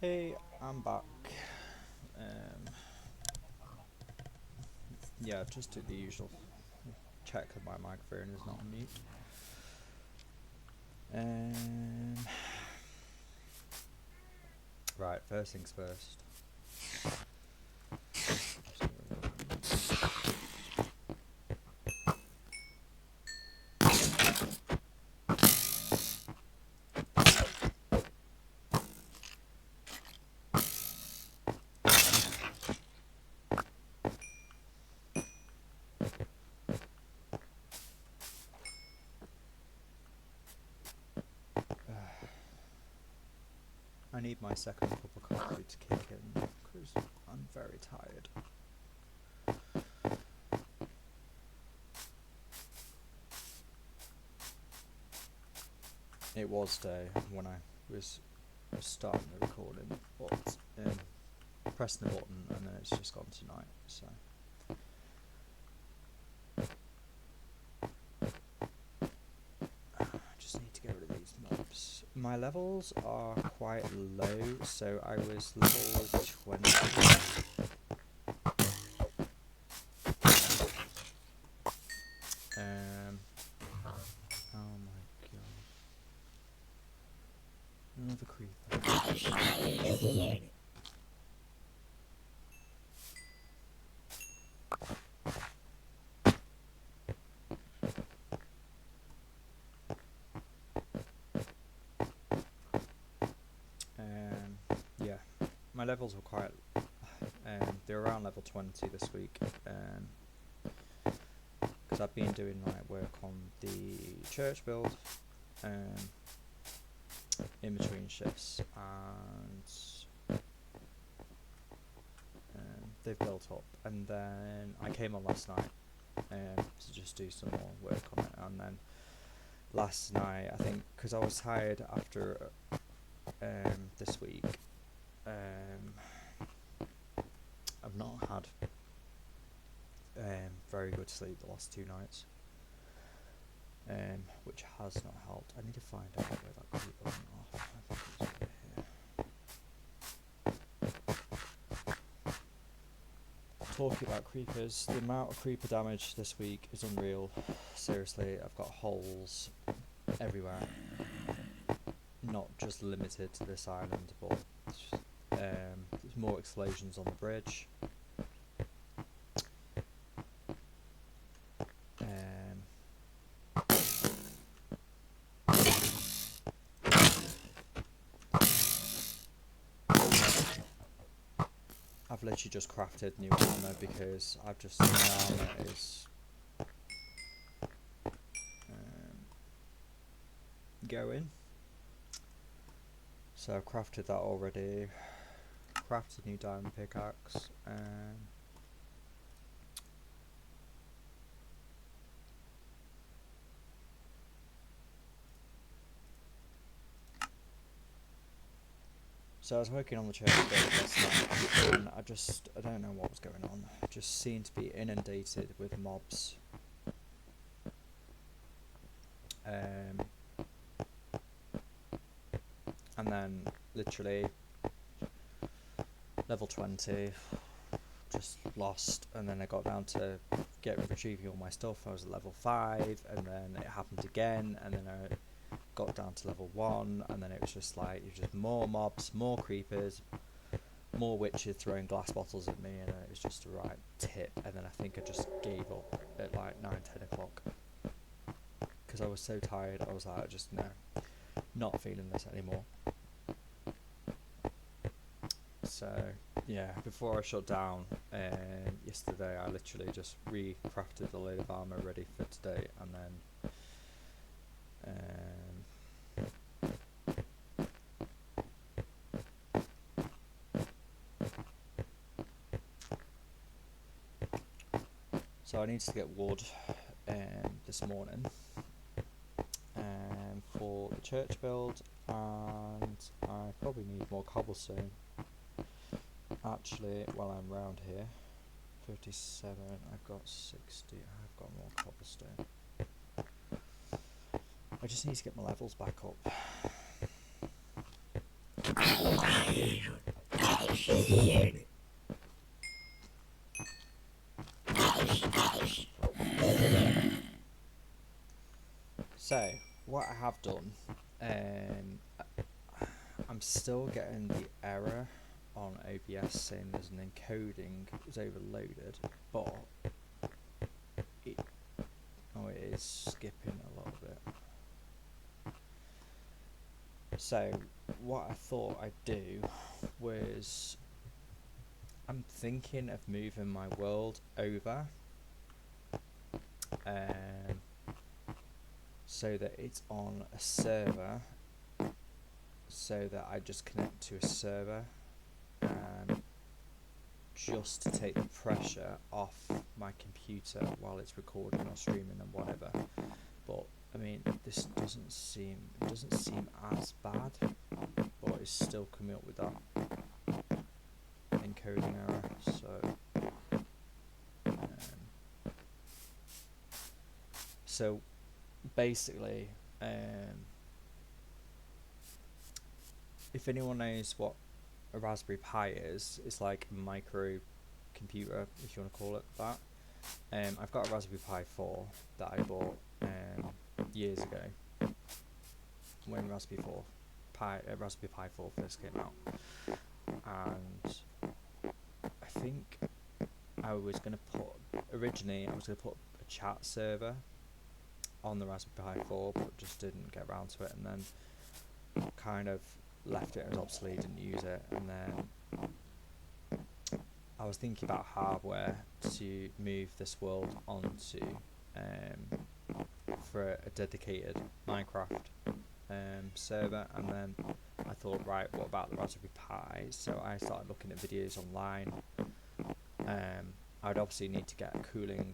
Hey, I'm back. Um, yeah, just do the usual check that my microphone is not on mute. Um, right, first things first. I need my second cup of coffee to kick in because I'm very tired. It was day when I was starting the recording, but pressing the button and then it's just gone tonight. So. I just need to get rid of these mobs. My levels are quite low, so I was level 20. Oh my god. Another creeper. Yeah, my levels were quite. They're around level 20 this week. Because I've been doing like work on the church build. In between shifts, and they've built up. And then I came on last night to just do some more work on it. And then last night, I think, because I was tired after this week, I've not had very good sleep the last 2 nights, which has not helped. I need to find out where that creeper went off. I think it's over here. Talking about creepers, the amount of creeper damage this week is unreal. Seriously, I've got holes everywhere. Not just limited to this island, but there's more explosions on the bridge. I've literally just crafted new armour because I've just my armour is going. So I've crafted that already. Crafted a new diamond pickaxe. So I was working on the church build last night, and I don't know what was going on. I just seemed to be inundated with mobs. And then literally level 20, just lost, and then I got down to retrieving all my stuff. I was at level 5, and then it happened again, and then I got down to level 1, and then it was just like, more mobs, more creepers, more witches throwing glass bottles at me, and then it was just a right tip. And then I think I just gave up at like 9-10 o'clock because I was so tired. I was like, not feeling this anymore. So yeah, before I shut down yesterday, I literally just recrafted a load of armor ready for today, and then so I need to get wood this morning for the church build, and I probably need more cobblestone. Actually, while I'm round here, 57, I've got 60, I've got more cobblestone. I just need to get my levels back up. So, what I have done, I'm still getting the error on OBS saying there's an encoding is overloaded, but it is skipping a little bit. So, what I thought I'd do was, I'm thinking of moving my world over, so that it's on a server, so that I just connect to a server, just to take the pressure off my computer while it's recording or streaming and whatever. But I mean, this doesn't seem as bad, but it's still coming up with that encoding error. So basically, if anyone knows what a Raspberry Pi is, it's like a micro computer, if you want to call it that. I've got a Raspberry Pi 4 that I bought years ago, when Raspberry Pi 4 first came out, and I think I was going to put a chat server on the Raspberry Pi 4, but just didn't get around to it, and then kind of left it as obsolete, didn't use it, and then I was thinking about hardware to move this world onto, for a dedicated Minecraft server, and then I thought, right, what about the Raspberry Pi? So I started looking at videos online. I'd obviously need to get a cooling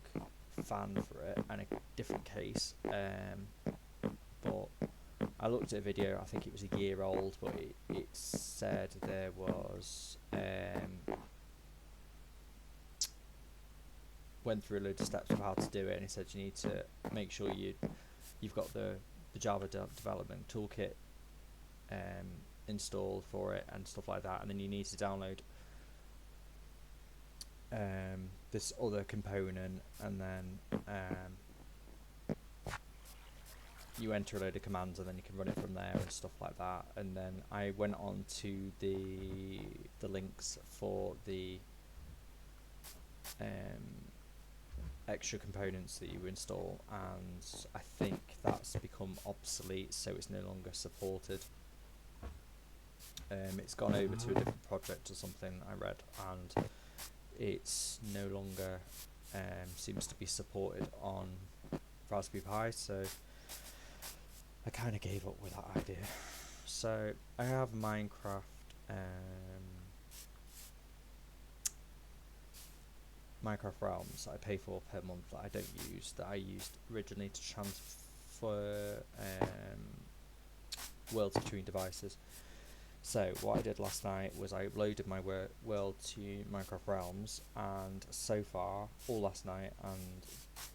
fan for it and a different case, but I looked at a video, I think it was a year old, but it said there was, went through a load of steps of how to do it, and it said you need to make sure you've got the Java development toolkit installed for it and stuff like that, and then you need to download this other component, and then you enter a load of commands, and then you can run it from there and stuff like that. And then I went on to the links for the extra components that you install, and I think that's become obsolete, so it's no longer supported. It's gone over to a different project or something, I read, and it's no longer seems to be supported on Raspberry Pi, so I kind of gave up with that idea. So I have Minecraft Realms that I pay for per month that I don't use, that I used originally to transfer worlds between devices. So what I did last night was I uploaded my world to Minecraft Realms, and so far, all last night and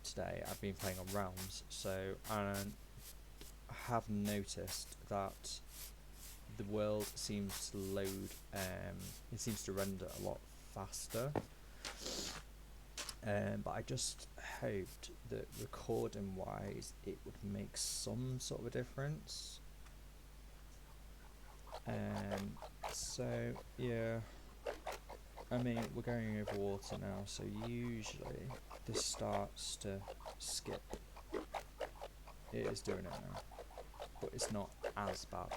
today, I've been playing on Realms. So I have noticed that the world seems to load, it seems to render a lot faster. But I just hoped that recording wise it would make some sort of a difference. So yeah, I mean, we're going over water now, so usually this starts to skip. It is doing it now, but it's not as bad.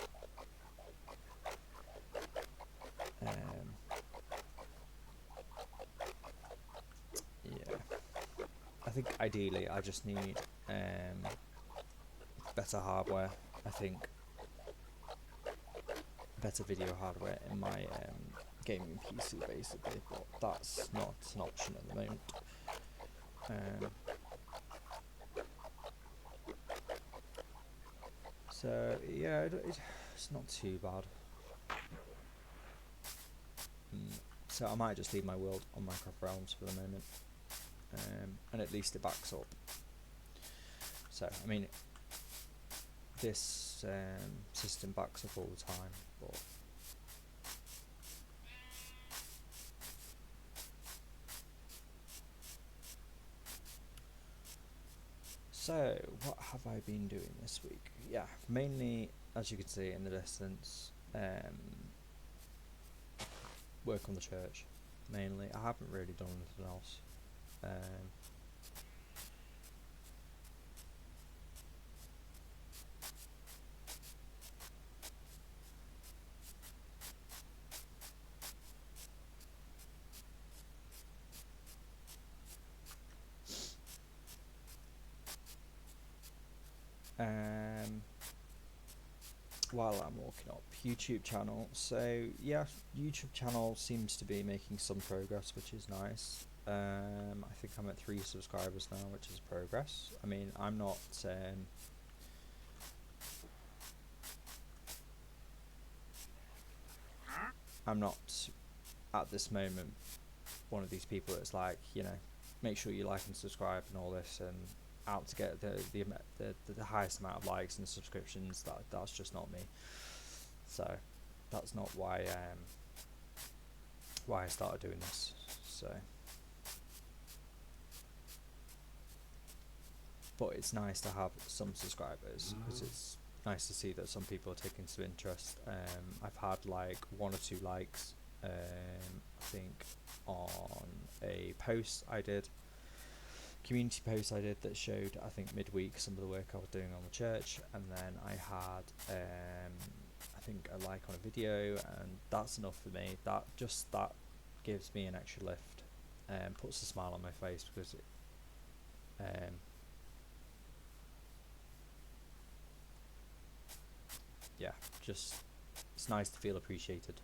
Yeah, I think ideally I just need better hardware. I think better video hardware in my gaming PC, basically, but that's not an option at the moment. So yeah, it's not too bad. So I might just leave my world on Minecraft Realms for the moment, and at least it backs up. So I mean, this system backs up all the time, but So, what have I been doing this week? Yeah, mainly, as you can see in the distance, work on the church. Mainly, I haven't really done anything else. Um, um, while I'm walking up, YouTube channel. So yeah, YouTube channel seems to be making some progress, which is nice. I think I'm at 3 subscribers now, which is progress. I mean, I'm not at this moment one of these people that's like, make sure you like and subscribe and all this, and out to get the highest amount of likes and subscriptions. That's just not me. So that's not why I started doing this. So, but it's nice to have some subscribers because it's nice to see that some people are taking some interest. I've had like 1 or 2 likes, I think, on a post I did, community post I did, that showed, I think, midweek some of the work I was doing on the church, and then I had I think a like on a video, and that's enough for me. That gives me an extra lift and puts a smile on my face, because yeah, just, it's nice to feel appreciated,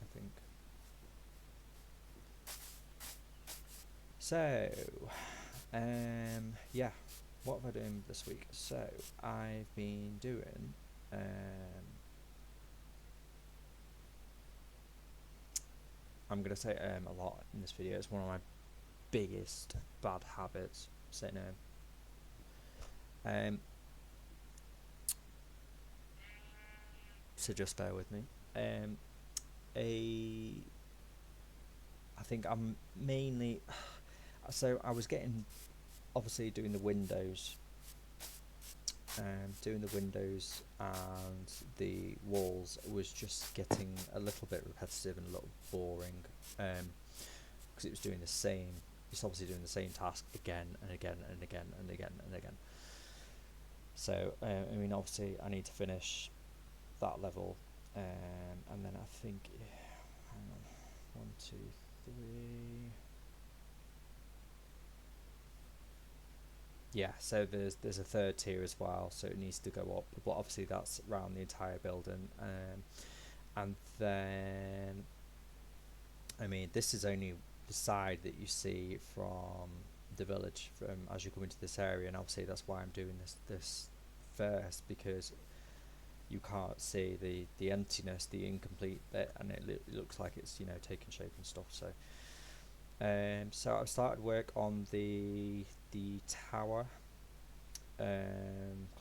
I think. So, yeah, what have I done this week? So, I've been doing, I'm going to say a lot in this video. It's one of my biggest bad habits, saying so just bear with me. I think I'm mainly, so I was getting, obviously doing the windows, and the walls was just getting a little bit repetitive and a little boring, because it was doing the same, it's obviously doing the same task again and again and again and again and again. So I mean, obviously I need to finish that level, and then I think, hang on, 1, 2, 3. Yeah, so there's a third tier as well, so it needs to go up, but obviously that's around the entire building, and then, I mean, this is only the side that you see from the village, from as you come into this area, and obviously that's why I'm doing this first, because you can't see the emptiness, the incomplete bit, and it looks like it's, taking shape and stuff. So so I've started work on the tower,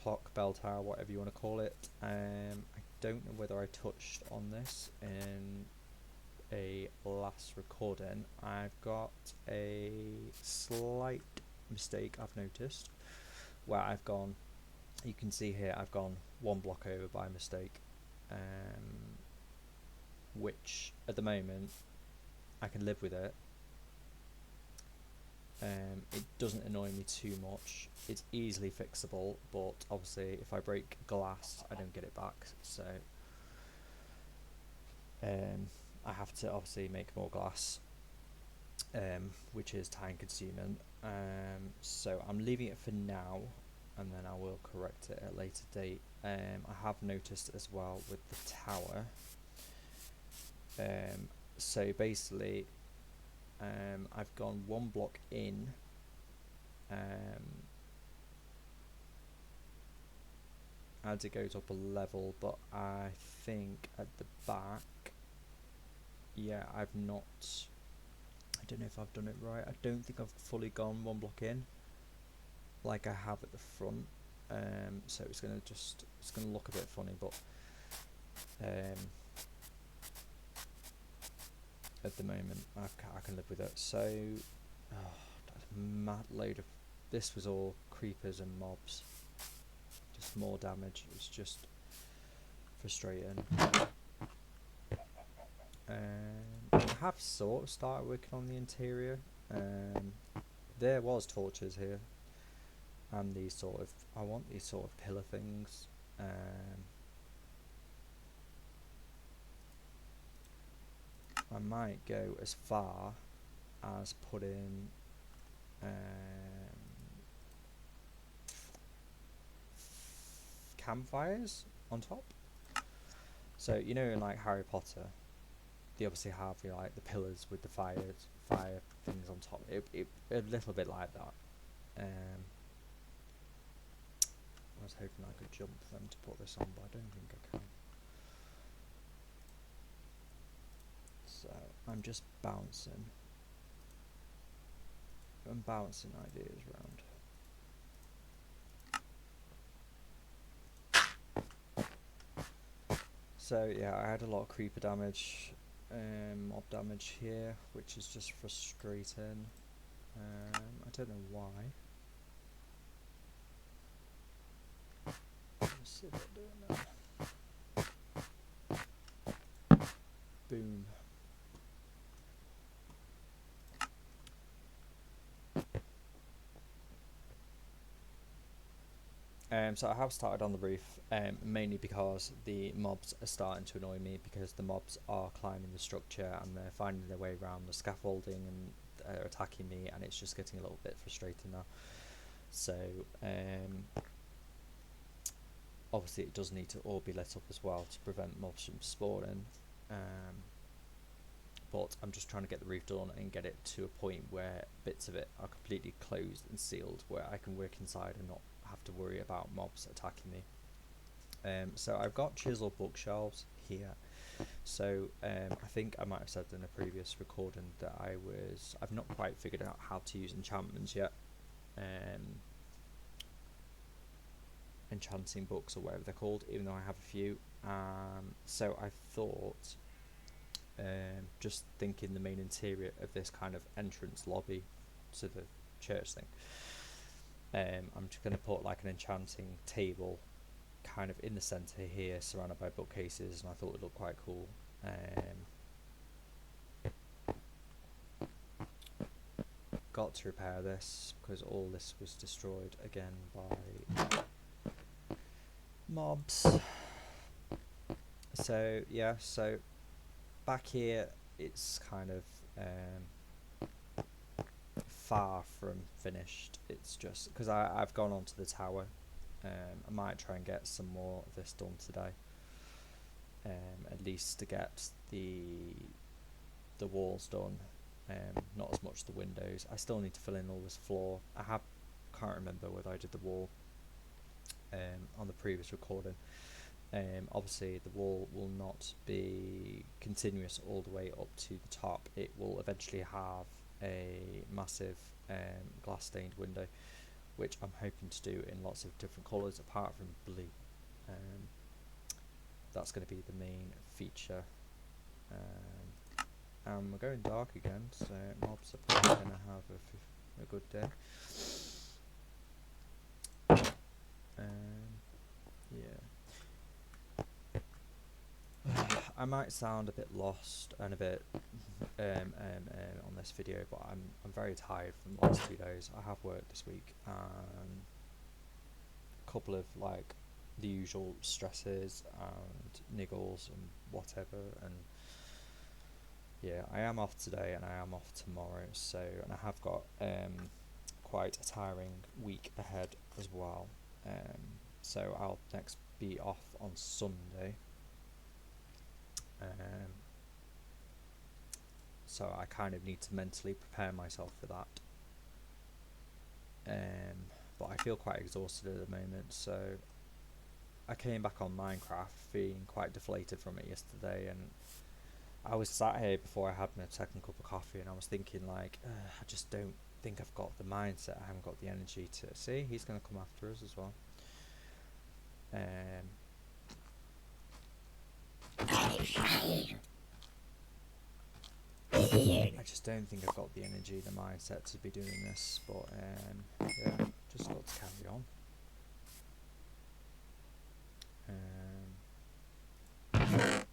clock, bell tower, whatever you want to call it. I don't know whether I touched on this in a last recording. I've got a slight mistake I've noticed, where I've gone, you can see here, I've gone 1 block over by mistake, which at the moment I can live with it. It doesn't annoy me too much. It's easily fixable, but obviously if I break glass, I don't get it back, so I have to obviously make more glass, which is time consuming. So I'm leaving it for now, and then I will correct it at a later date. I have noticed as well with the tower, so basically I've gone 1 block in, as it goes up a level, but I think at the back, yeah, I don't know if I've done it right. I don't think I've fully gone 1 block in like I have at the front, so it's gonna look a bit funny, but at the moment I can live with it. So that's a mad load of this was all creepers and mobs. Just more damage. It's just frustrating. I have sort of started working on the interior. There was torches here, and these sort of, I want these sort of pillar things. I might go as far as putting campfires on top. So you know, in like Harry Potter, they obviously have, you know, like the pillars with the fire things on top. It a little bit like that. I was hoping I could jump them to put this on, but I don't think I can. So I'm just bouncing. I'm bouncing ideas around. So yeah, I had a lot of creeper damage, mob damage here, which is just frustrating. I don't know why. Let's see what I'm doing now. Boom. So I have started on the roof, mainly because the mobs are starting to annoy me, because the mobs are climbing the structure and they're finding their way around the scaffolding and they're attacking me, and it's just getting a little bit frustrating now. So obviously it does need to all be lit up as well to prevent mobs from spawning. But I'm just trying to get the roof done and get it to a point where bits of it are completely closed and sealed, where I can work inside and not have to worry about mobs attacking me. So I've got chisel bookshelves here. So I think I might have said in a previous recording that I've not quite figured out how to use enchantments yet. Enchanting books, or whatever they're called, even though I have a few. So I thought, just thinking the main interior of this kind of entrance lobby to the church thing, I'm just going to put like an enchanting table kind of in the centre here, surrounded by bookcases, and I thought it looked quite cool. Got to repair this because all this was destroyed again by mobs. So yeah, so back here it's kind of far from finished. It's just because I've gone onto the tower. I might try and get some more of this done today, at least to get the walls done. Not as much the windows. I still need to fill in all this floor. Can't remember whether I did the wall on the previous recording. Obviously the wall will not be continuous all the way up to the top. It will eventually have a massive glass stained window, which I'm hoping to do in lots of different colours apart from blue. That's going to be the main feature. And we're going dark again, so mobs are probably going to have a good day. Yeah. I might sound a bit lost and a bit on this video, but I'm very tired from the last 2 days. I have worked this week and a couple of like the usual stresses and niggles and whatever, and yeah, I am off today and I am off tomorrow, so, and I have got quite a tiring week ahead as well. So I'll next be off on Sunday. So I kind of need to mentally prepare myself for that. But I feel quite exhausted at the moment, so I came back on Minecraft feeling quite deflated from it yesterday, and I was sat here before I had my second cup of coffee and I was thinking like, I just don't think I've got the mindset, I haven't got the energy to see. He's going to come after us as well. I just don't think I've got the energy, the mindset to be doing this. But yeah, just got to carry on.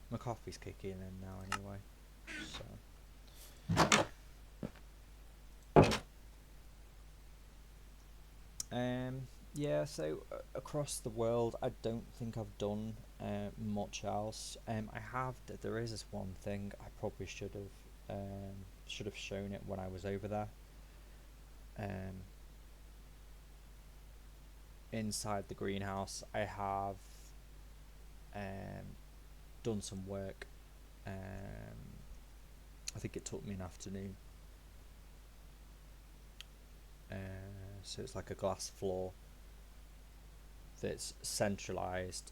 My coffee's kicking in now anyway, so. Yeah, so across the world, I don't think I've done much else. There is this one thing I probably should have shown it when I was over there. Inside the greenhouse, I have done some work. I think it took me an afternoon. So it's like a glass floor that's centralized,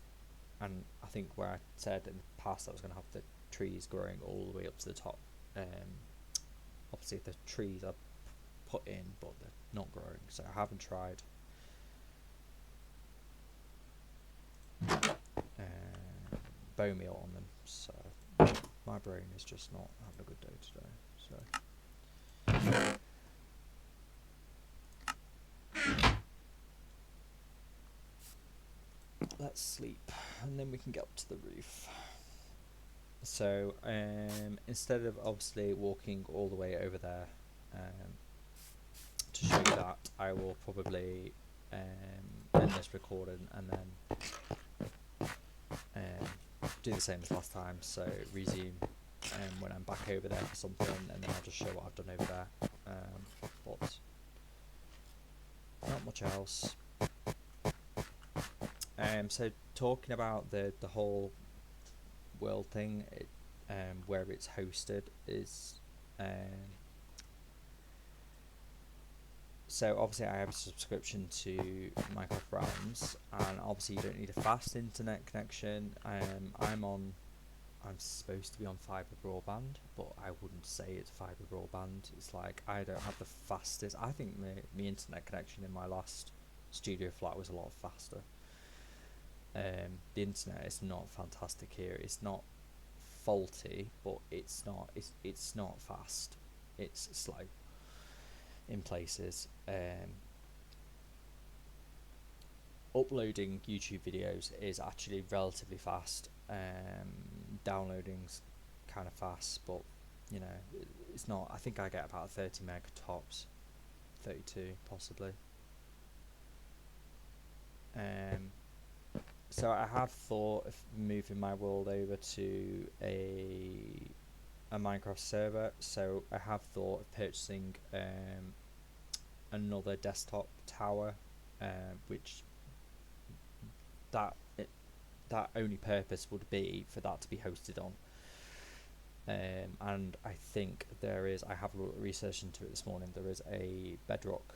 and I think where I said in the past I was going to have the trees growing all the way up to the top. Obviously the trees are put in, but they're not growing, so I haven't tried. Bone meal on them, so my brain is just not having a good day today. So let's sleep, and then we can get up to the roof. So instead of obviously walking all the way over there to show you that, I will probably end this recording and then do the same as last time. So resume when I'm back over there for something, and then I'll just show what I've done over there. But not much else. So talking about the whole world thing, where it's hosted is so obviously I have a subscription to Minecraft Realms, and obviously you don't need a fast internet connection. I'm supposed to be on fibre broadband, but I wouldn't say it's fibre broadband. It's like I don't have the fastest. I think my internet connection in my last studio flat was a lot faster. The internet is not fantastic here. It's not faulty, but it's not fast. It's slow in places. Uploading YouTube videos is actually relatively fast. Downloading's kind of fast, but you know, it's not. I think I get about 30 meg tops, 32 possibly. So I have thought of moving my world over to a Minecraft server. So I have thought of purchasing another desktop tower, which that only purpose would be for that to be hosted on. And I think there is. I have researched into it this morning. There is a Bedrock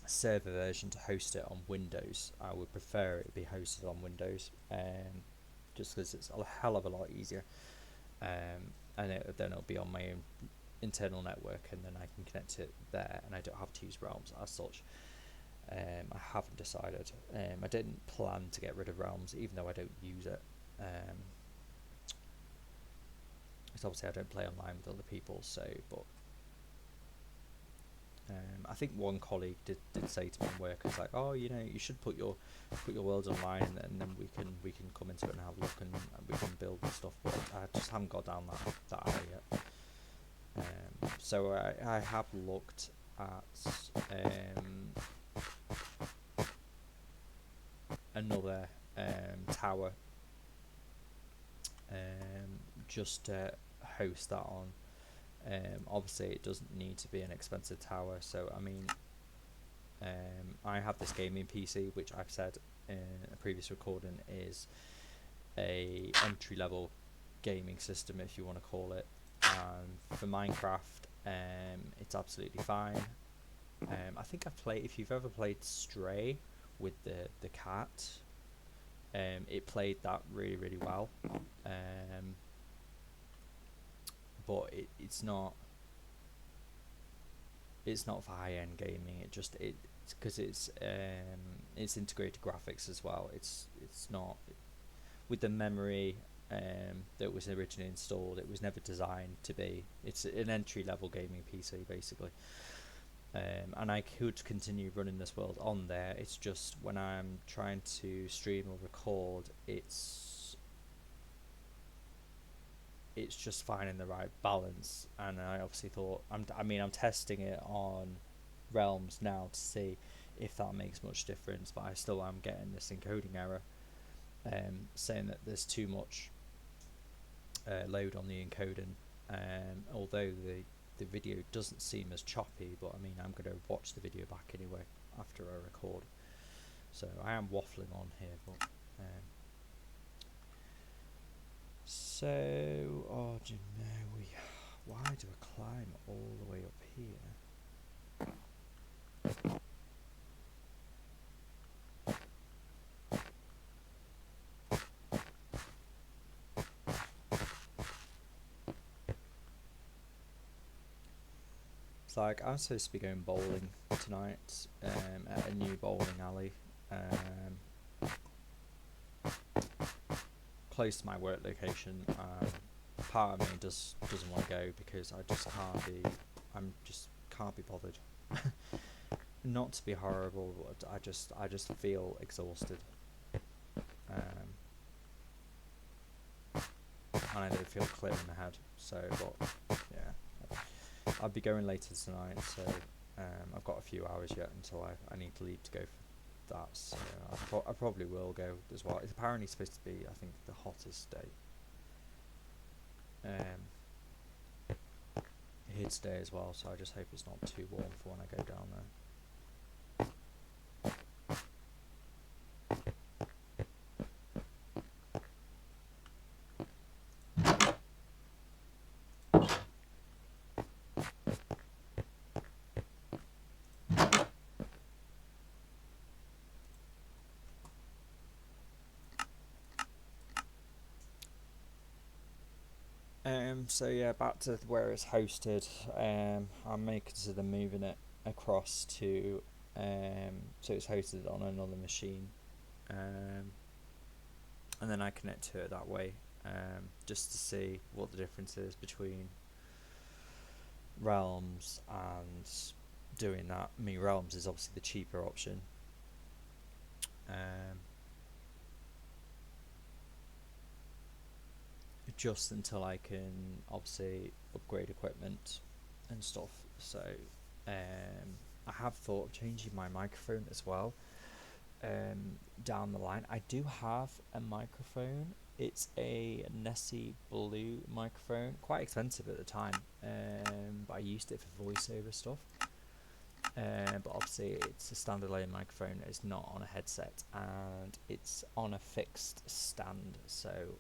server version to host it on Windows. I would prefer it be hosted on Windows, just because it's a hell of a lot easier. And then it'll be on my own internal network, and then I can connect it there, and I don't have to use Realms as such. I haven't decided. I didn't plan to get rid of Realms, even though I don't use it. Because obviously I don't play online with other people, so but I think one colleague did say to me in work, it's like, oh, you know, you should put your worlds online, and then we can come into it and have a look, and we can build and stuff. But I just haven't got down that alley yet. So I have looked at another tower, just to host that on. Obviously it doesn't need to be an expensive tower, so I mean, I have this gaming PC, which I've said in a previous recording is a entry-level gaming system, if you want to call it. For Minecraft, it's absolutely fine. I think if you've ever played Stray with the cat, it played that really, really well. But it's not for high-end gaming. It's because it's integrated graphics as well. It's not with the memory that was originally installed. It was never designed to be. It's an entry level gaming PC basically. And I could continue running this world on there. It's just when I'm trying to stream or record, it's just finding the right balance. And I obviously thought I'm testing it on Realms now to see if that makes much difference, but I still am getting this encoding error, saying that there's too much load on the encoding. Although the video doesn't seem as choppy, but I mean, I'm going to watch the video back anyway after I record, so I am waffling on here, but so oh, do you know, why do I climb all the way up here? It's like I'm supposed to be going bowling tonight at a new bowling alley close to my work location. Part of me doesn't want to go because I just can't be bothered. Not to be horrible, but I just feel exhausted. And I don't feel clear in the head. So, but yeah, I'll be going later tonight. So I've got a few hours yet until I need to leave to go for that. So I probably will go as well. It's apparently supposed to be, I think, the hottest day here today as well. So I just hope it's not too warm for when I go down there. So yeah, back to where it's hosted. I may consider moving it across to so it's hosted on another machine, and then I connect to it that way, just to see what the difference is between Realms and doing that. I mean, Realms is obviously the cheaper option. Just until I can obviously upgrade equipment and stuff. So I have thought of changing my microphone as well down the line. I do have a microphone. It's a Nessie Blue microphone, quite expensive at the time, but I used it for voiceover stuff. But obviously it's a standalone microphone. It's not on a headset, and it's on a fixed stand. So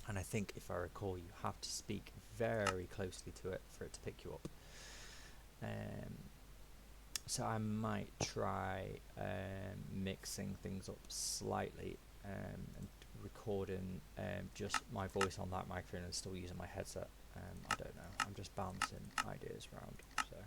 and I think, if I recall, you have to speak very closely to it for it to pick you up. So I might try mixing things up slightly and recording just my voice on that microphone and still using my headset. I don't know. I'm just bouncing ideas around. So.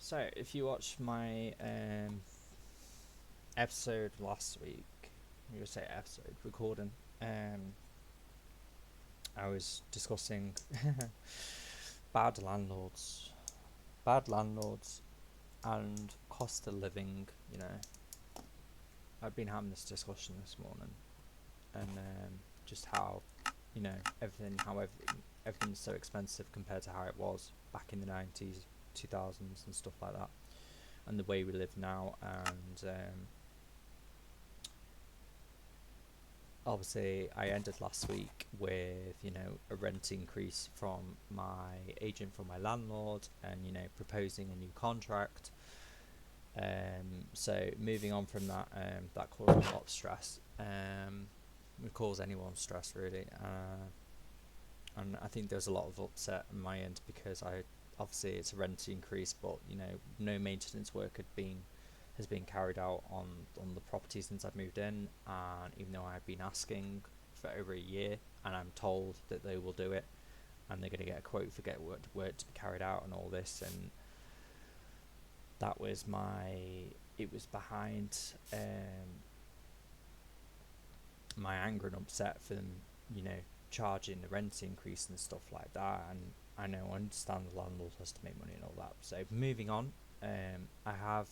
So, if you watched my episode last week, I'm going to say episode, recording, I was discussing bad landlords and cost of living. You know, I've been having this discussion this morning, and just how, you know, everything's so expensive compared to how it was back in the 90s, 2000s and stuff like that, and the way we live now. And obviously I ended last week with, you know, a rent increase from my agent, from my landlord, and, you know, proposing a new contract. So moving on from that, that caused a lot of stress. It would cause anyone stress, really. and I think there's a lot of upset on my end because I obviously it's a rent increase, but you know no maintenance work has been carried out on the property since I've moved in, and even though I've been asking for over a year, and I'm told that they will do it, and they're going to get a quote for get work to be carried out and all this, and that was it was behind my anger and upset for them, you know, charging the rent increase and stuff like that. And I understand the landlord has to make money and all that. So moving on, I have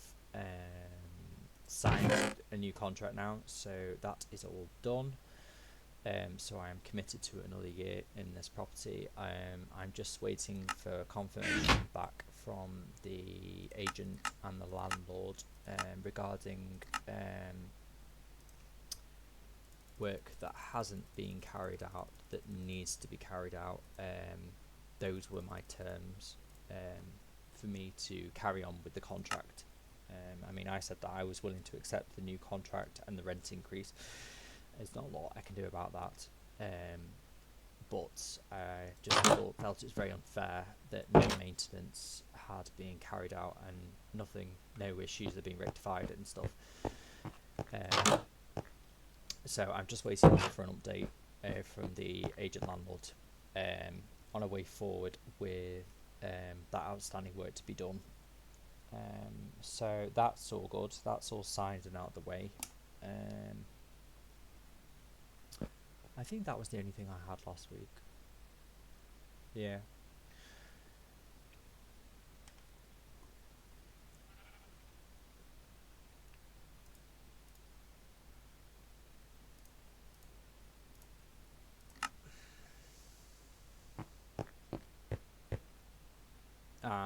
signed a new contract now, so that is all done. So I am committed to another year in this property. I'm just waiting for confirmation back from the agent and the landlord regarding work that hasn't been carried out that needs to be carried out. Those were my terms for me to carry on with the contract. I mean, I said that I was willing to accept the new contract and the rent increase. There's not a lot I can do about that, but I just felt it's very unfair that no maintenance had been carried out and no issues had been rectified and stuff. So I'm just waiting for an update from the agent landlord on a way forward with that outstanding work to be done. So that's all good. That's all signed and out of the way. I think that was the only thing I had last week. Yeah.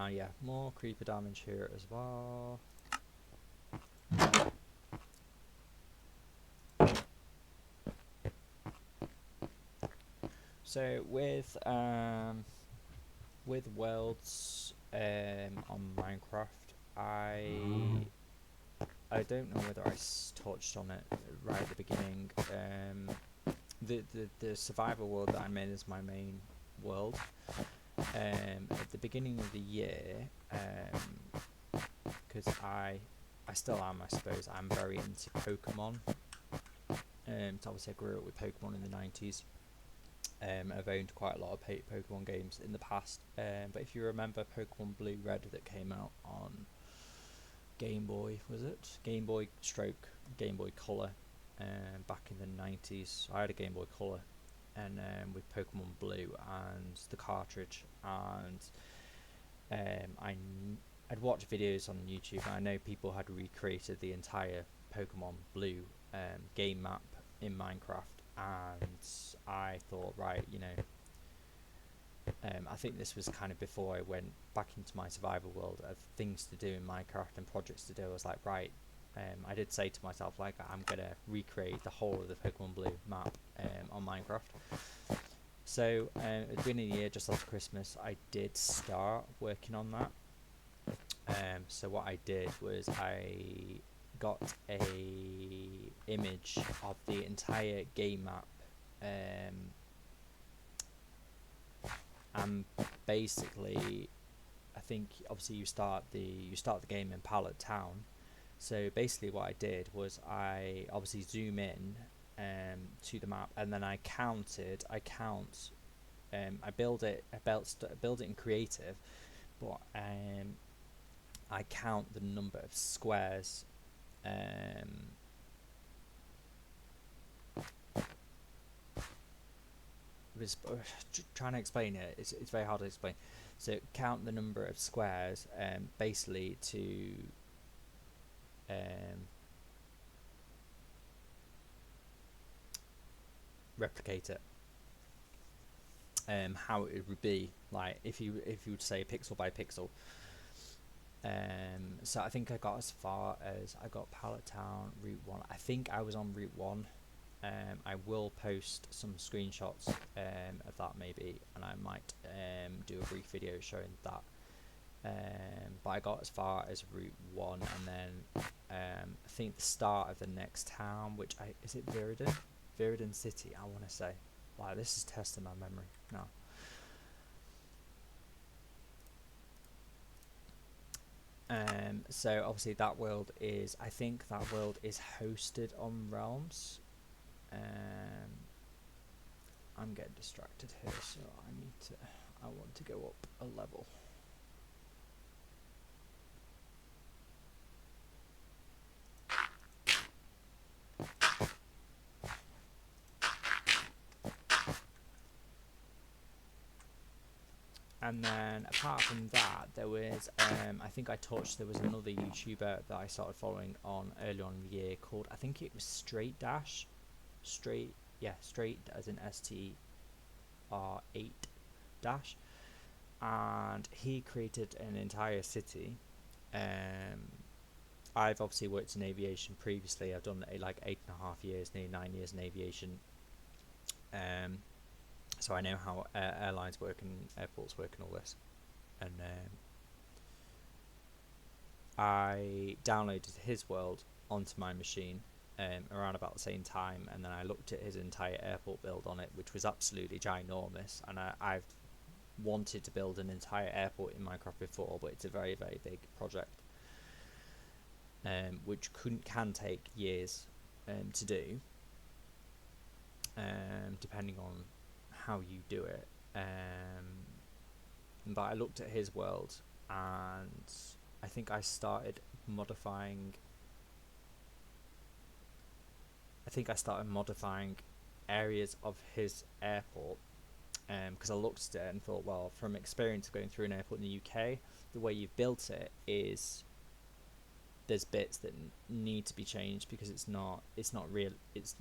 Yeah, more creeper damage here as well. So with worlds on Minecraft, I don't know whether I touched on it right at the beginning. The survival world that I'm in is my main world. At the beginning of the year, because I still am, I suppose, I'm very into Pokemon. So obviously I grew up with Pokemon in the 90s. I've owned quite a lot of Pokemon games in the past, but if you remember Pokemon Blue Red that came out on Game Boy, was it? Game Boy stroke Game Boy Color back in the 90s. I had a Game Boy Color and with Pokemon Blue and the cartridge, and I'd watched videos on YouTube, and I know people had recreated the entire Pokemon Blue game map in Minecraft, and I thought, right, you know, I think this was kind of before I went back into my survival world of things to do in Minecraft and projects to do. I was like, right, I did say to myself, like, I'm gonna recreate the whole of the Pokemon Blue map on Minecraft. So at the beginning of the year, just after Christmas, I did start working on that. So what I did was I got a image of the entire game map, and basically, I think obviously you start the game in Pallet Town. So basically, what I did was I obviously zoom in to the map, and then I count. I build it in creative, but I count the number of squares. Trying to explain it, it's very hard to explain. So count the number of squares, basically to replicate it. How it would be like if you would say pixel by pixel. So I think I got as far as I got Pallet Town Route 1. I think I was on Route 1. I will post some screenshots of that maybe, and I might do a brief video showing that. But I got as far as Route 1, and then I think the start of the next town, is it Viridin? Viridin City, I want to say. Wow, this is testing my memory now. So obviously that world is, I think that world is hosted on Realms. I'm getting distracted here, so I want to go up a level. And then apart from that, there was, I think I touched, there was another YouTuber that I started following on early on in the year called, I think it was Straight Dash. Straight as in STR8 Dash. And he created an entire city. I've obviously worked in aviation previously. I've done like 8.5 years, nearly 9 years in aviation. So I know how airlines work and airports work and all this. And I downloaded his world onto my machine around about the same time, and then I looked at his entire airport build on it, which was absolutely ginormous. And I've wanted to build an entire airport in Minecraft before, but it's a very, very big project, which can take years to do, depending on how you do it. But I looked at his world, and I think I started modifying areas of his airport, because I looked at it and thought, well, from experience going through an airport in the UK, the way you've built it is there's bits that need to be changed because it's not real. It's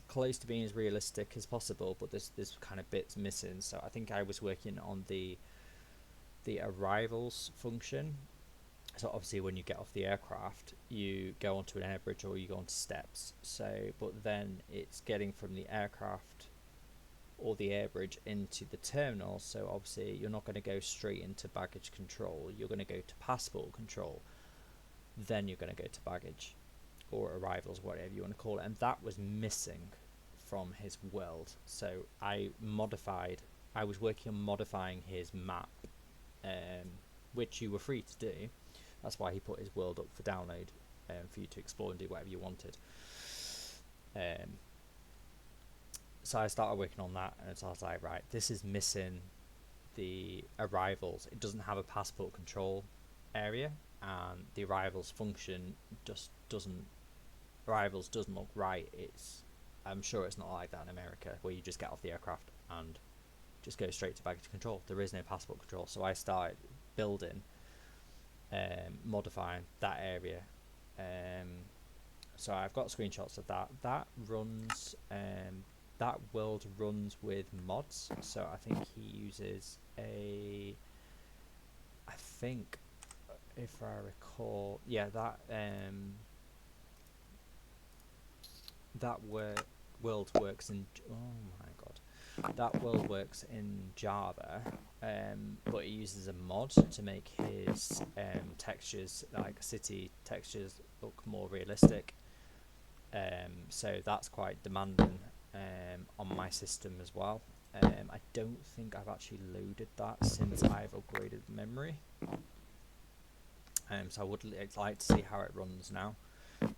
close to being as realistic as possible, but there's kind of bits missing. So I think I was working on the arrivals function. So obviously when you get off the aircraft, you go onto an air bridge or you go onto steps. So, but then it's getting from the aircraft or the air bridge into the terminal. So obviously you're not going to go straight into baggage control. You're going to go to passport control. Then you're going to go to baggage or arrivals, whatever you want to call it. And that was missing from his world. So I was working on modifying his map, which you were free to do. That's why he put his world up for download, for you to explore and do whatever you wanted. So I started working on that, and so I was like, right, this is missing the arrivals. It doesn't have a passport control area, and the arrivals function just doesn't look right. I'm sure it's not like that in America, where you just get off the aircraft and just go straight to baggage control. There is no passport control. So I started building, modifying that area. So I've got screenshots of that. That world runs with mods. So I think he uses I think, if I recall, yeah, that world works in, oh my god, that world works in Java, but it uses a mod to make his textures, like city textures, look more realistic. So that's quite demanding on my system as well. I don't think I've actually loaded that since I've upgraded memory. So I would like to see how it runs now.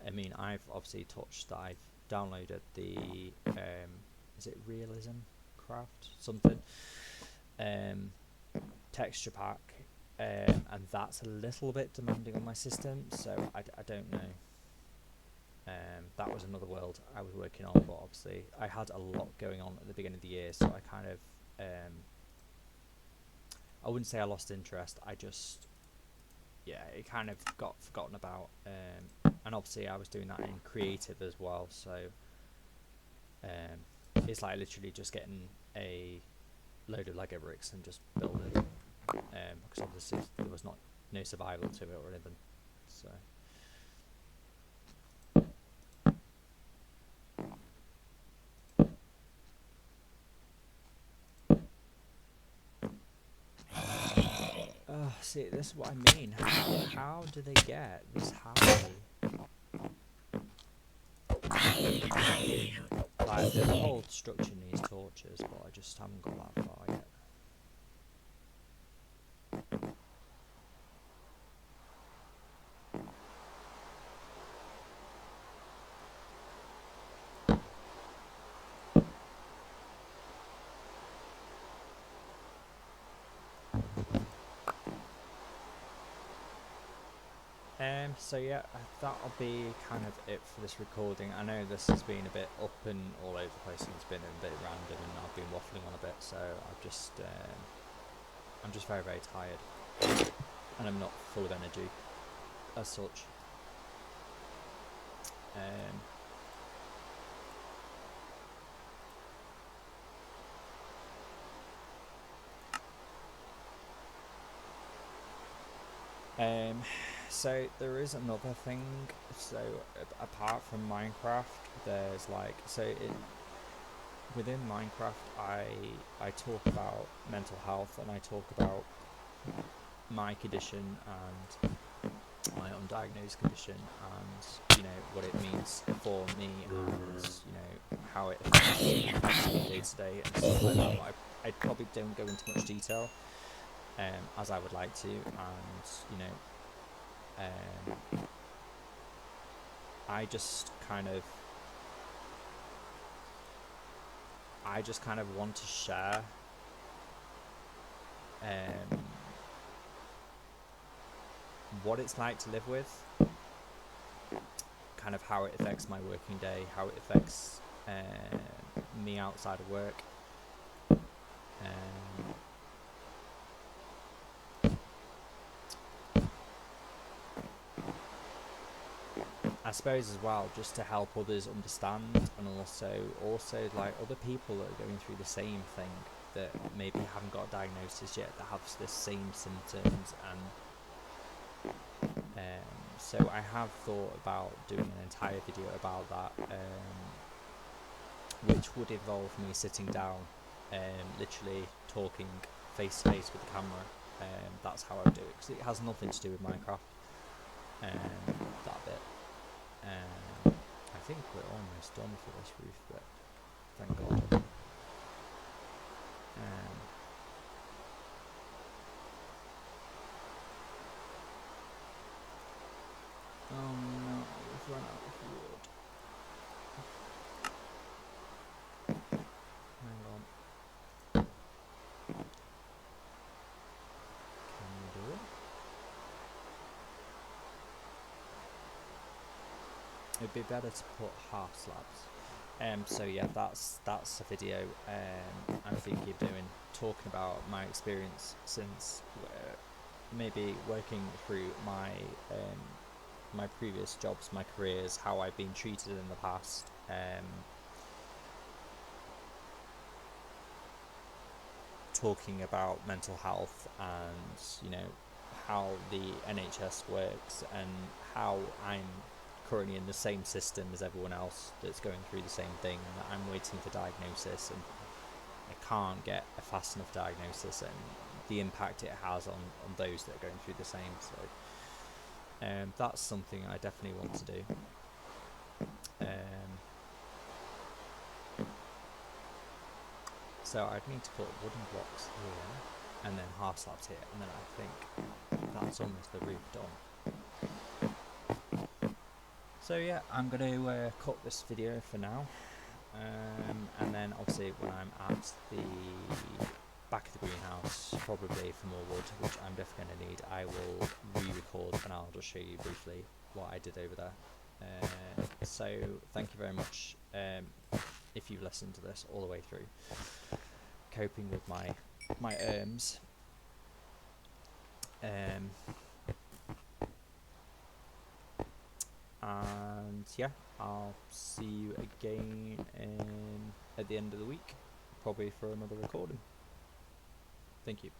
I mean, I've obviously touched that I've downloaded the is it Realism Craft something texture pack, and that's a little bit demanding on my system, so I don't know. That was another world I was working on, but obviously I had a lot going on at the beginning of the year, so I kind of I wouldn't say I lost interest. I just, yeah, it kind of got forgotten about, and obviously I was doing that in creative as well, so it's like literally just getting a load of Lego bricks and just building, because obviously there was no survival to it or anything, so. See, this is what I mean. How do they get this high? Like, the whole structure needs torches, but I just haven't got that far yet. So yeah, that'll be kind of it for this recording. I know this has been a bit up and all over the place, and it's been a bit random, and I've been waffling on a bit. So I'm just very very tired, and I'm not full of energy, as such. So there is another thing. So apart from Minecraft, there's like within Minecraft, I talk about mental health, and I talk about my condition and my undiagnosed condition, and what it means for me, and how it affects me day to day and stuff like that. But I probably don't go into much detail as I would like to, and I just kind of want to share what it's like to live with, kind of how it affects my working day, how it affects me outside of work. I suppose as well, just to help others understand, and also like other people that are going through the same thing, that maybe haven't got a diagnosis yet, that have the same symptoms, and so I have thought about doing an entire video about that, which would involve me sitting down, literally talking face to face with the camera. That's how I would do it, because it has nothing to do with Minecraft. That bit. I think we're almost done for this roof, but thank God. Oh no, we've run out of wood. Hang on. Can we do it? It'd be better to put half slabs. So yeah, that's a video I'm thinking of doing, talking about my experience since maybe working through my my previous jobs, my careers, how I've been treated in the past, talking about mental health, and how the NHS works, and how I'm currently in the same system as everyone else that's going through the same thing, and that I'm waiting for diagnosis, and I can't get a fast enough diagnosis, and the impact it has on those that are going through the same. So that's something I definitely want to do. So I'd need to put wooden blocks here, and then half slabs here, and then I think that's almost the roof done. So yeah, I'm going to cut this video for now, and then obviously when I'm at the back of the greenhouse, probably for more wood, which I'm definitely going to need, I will re-record, and I'll just show you briefly what I did over there. So thank you very much if you've listened to this all the way through, coping with my and yeah, I'll see you again at the end of the week, probably for another recording. Thank you.